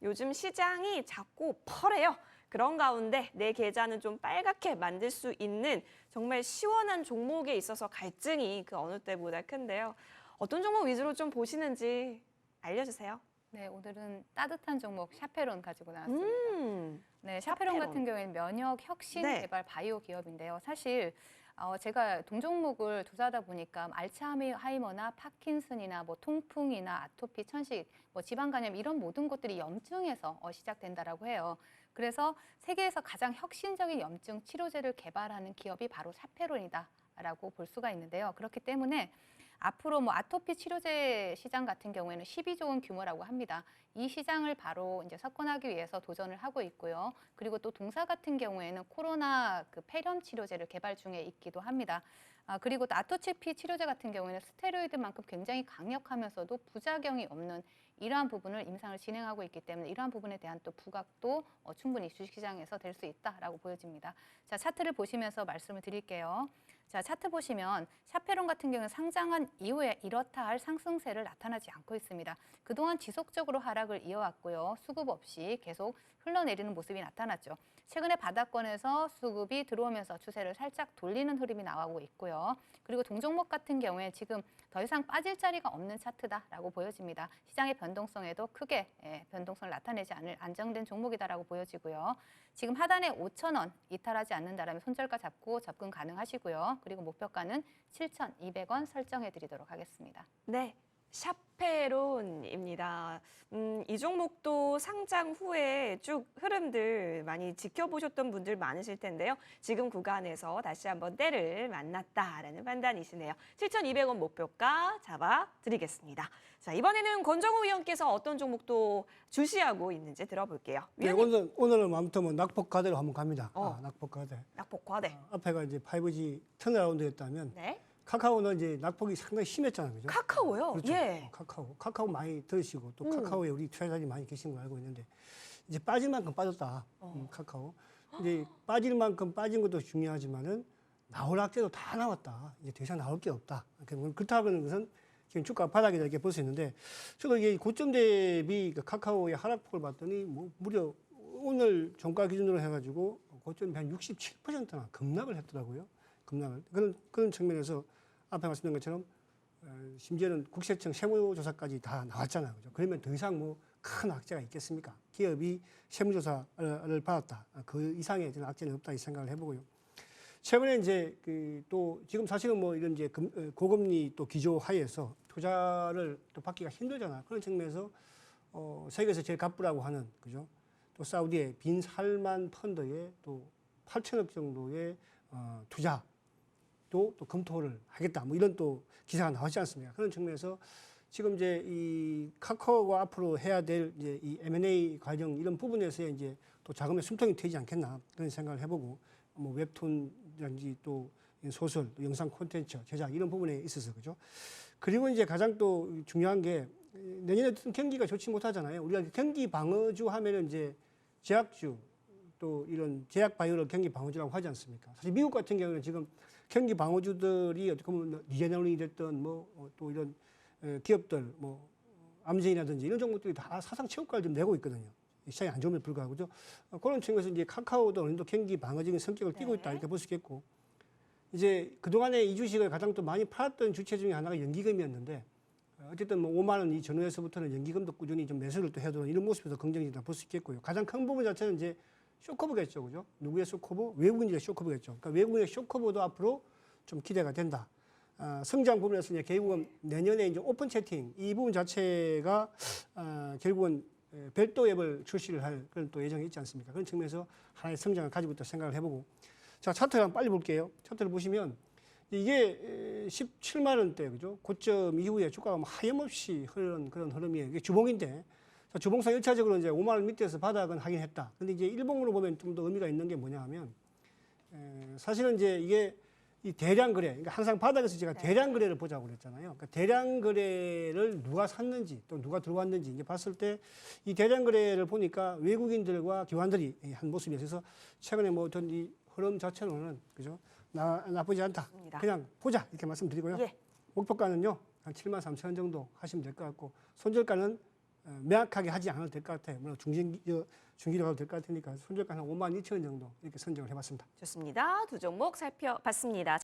요즘 시장이 작고 펄해요. 그런 가운데 내 계좌는 좀 빨갛게 만들 수 있는 정말 시원한 종목에 있어서 갈증이 그 어느 때보다 큰데요. 어떤 종목 위주로 좀 보시는지 알려주세요. 네, 오늘은 따뜻한 종목 샤페론 가지고 나왔습니다. 네, 샤페론 샤페론. 같은 경우에는 면역 혁신 네. 개발 바이오 기업인데요. 사실 제가 동종목을 투자하다 보니까 알츠하이머나 파킨슨이나 뭐 통풍이나 아토피, 천식, 뭐 지방간염 이런 모든 것들이 염증에서 시작된다라고 해요. 그래서 세계에서 가장 혁신적인 염증 치료제를 개발하는 기업이 바로 샤페론이다라고 볼 수가 있는데요. 그렇기 때문에 앞으로 뭐 아토피 치료제 시장 같은 경우에는 12조 원 규모라고 합니다. 이 시장을 바로 이제 석권하기 위해서 도전을 하고 있고요. 그리고 또 동사 같은 경우에는 코로나 그 폐렴 치료제를 개발 중에 있기도 합니다. 그리고 또 아토피 치료제 같은 경우에는 스테로이드만큼 굉장히 강력하면서도 부작용이 없는 이러한 부분을 임상을 진행하고 있기 때문에 이러한 부분에 대한 또 부각도 충분히 주식시장에서 될 수 있다라고 보여집니다. 자, 차트를 보시면서 말씀을 드릴게요. 자, 차트 보시면 샤페론 같은 경우는 상장한 이후에 이렇다 할 상승세를 나타나지 않고 있습니다. 그동안 지속적으로 하락을 이어왔고요. 수급 없이 계속 흘러내리는 모습이 나타났죠. 최근에 바닥권에서 수급이 들어오면서 추세를 살짝 돌리는 흐름이 나오고 있고요. 그리고 동종목 같은 경우에 지금 더 이상 빠질 자리가 없는 차트다라고 보여집니다. 시장의 변동성에도 크게 변동성을 나타내지 않을 안정된 종목이다라고 보여지고요. 지금 하단에 5,000원 이탈하지 않는다라면 손절가 잡고 접근 가능하시고요. 그리고 목표가는 7,200원 설정해 드리도록 하겠습니다. 네. 샤페론입니다. 이 종목도 상장 후에 쭉 흐름들 많이 지켜보셨던 분들 많으실 텐데요. 지금 구간에서 다시 한번 때를 만났다라는 판단이시네요. 7,200원 목표가 잡아드리겠습니다. 자, 이번에는 권정우 위원께서 어떤 종목도 주시하고 있는지 들어볼게요. 네, 오늘은 아무튼 뭐 낙폭과대로 한번 갑니다. 낙폭과대. 낙폭과대. 앞에가 이제 5G 턴어라운드였다면 네. 카카오는 이제 낙폭이 상당히 심했잖아요, 그죠? 카카오요? 그렇죠. 예. 카카오 많이 들으시고 또 카카오에 우리 투자자들이 많이 계신 걸 알고 있는데 이제 빠질 만큼 빠졌다. 카카오. 이제 빠질 만큼 빠진 것도 중요하지만은 나올 악재도 다 나왔다. 이제 더 이상 나올 게 없다. 그렇다는 것은 지금 주가 바닥이다 이렇게 볼 수 있는데 저도 이게 고점 대비 카카오의 하락폭을 봤더니 뭐 무려 오늘 종가 기준으로 해가지고 고점이 한 67%나 급락을 했더라고요. 급락을. 그런 측면에서 앞에 말씀드린 것처럼 심지어는 국세청 세무조사까지 다 나왔잖아요. 그죠? 그러면 더 이상 뭐 큰 악재가 있겠습니까? 기업이 세무조사를 받았다. 그 이상의 저는 악재는 없다 이 생각을 해보고요. 최근에 이제 또 지금 사실은 뭐 이런 이제 고금리 또 기조 하에서 투자를 또 받기가 힘들잖아. 그런 측면에서 세계에서 제일 갑부라고 하는 그죠? 또 사우디의 빈 살만 펀드에 또 8천억 정도의 투자 또 검토를 하겠다. 뭐 이런 또 기사가 나왔지 않습니까? 그런 측면에서 지금 이제 이 카카오가 앞으로 해야 될 이제 이 M&A 과정 이런 부분에서의 이제 또 자금의 숨통이 트이지 않겠나 그런 생각을 해보고 뭐 웹툰이라든지 또 소설, 또 영상 콘텐츠 제작 이런 부분에 있어서 그죠. 그리고 이제 가장 또 중요한 게 내년에 어떤 경기가 좋지 못하잖아요. 우리가 경기 방어주 하면은 이제 제약주 또 이런 제약 바이오를 경기 방어주라고 하지 않습니까? 사실 미국 같은 경우는 지금 경기 방어주들이 어떻게 보면 리제너링이 됐던 뭐 또 이런 기업들 뭐 암젠이라든지 이런 종목들이 다 사상 최고가를 좀 내고 있거든요. 시장이 안 좋음에도 불구하고 그죠? 그런 측면에서 이제 카카오도 어느 정도 경기 방어적인 성격을 띠고 있다 이렇게 볼 수 있겠고 이제 그동안에 이 주식을 가장 또 많이 팔았던 주체 중에 하나가 연기금이었는데 어쨌든 뭐 5만 원 이 전후에서부터는 연기금도 꾸준히 좀 매수를 또 해두는 이런 모습에서 긍정적이다 볼 수 있겠고요. 가장 큰 부분 자체는 이제 쇼커브겠죠, 그죠? 누구의 쇼커브? 외국인들의 쇼커브겠죠. 그러니까 외국인의 쇼커브도 앞으로 좀 기대가 된다. 성장 부분에서 이제 결국은 내년에 이제 오픈 채팅 이 부분 자체가 결국은 별도 앱을 출시를 할 그런 또 예정이 있지 않습니까? 그런 측면에서 하나의 성장을 가지고 있다 생각을 해보고 자 차트를 한번 빨리 볼게요. 차트를 보시면 이게 17만 원대 그죠? 고점 이후에 주가가 뭐 하염없이 흐르는 그런 흐름이에요. 이게 주봉인데 자, 주봉상 1차적으로 이제 5만 원 밑에서 바닥은 하긴 했다. 근데 이제 일봉으로 보면 좀 더 의미가 있는 게 뭐냐 하면 사실은 이제 이게 이 대량 거래, 그러니까 항상 바닥에서 제가 대량 거래를 보자고 그랬잖아요. 그러니까 대량 거래를 누가 샀는지 또 누가 들어왔는지 이제 봤을 때 이 대량 거래를 보니까 외국인들과 기관들이 한 모습이 있어서 최근에 뭐 어떤 이 흐름 자체로는 그죠? 나쁘지 않다. 맞습니다. 그냥 보자 이렇게 말씀드리고요. 예. 목표가는요 한 7만 3천 원 정도 하시면 될 것 같고 손절가는 명확하게 하지 않아도 될 것 같아요. 물론 중기로 가도 될 것 같으니까 손절가 한 52,000원 정도 이렇게 선정을 해봤습니다. 좋습니다. 두 종목 살펴봤습니다.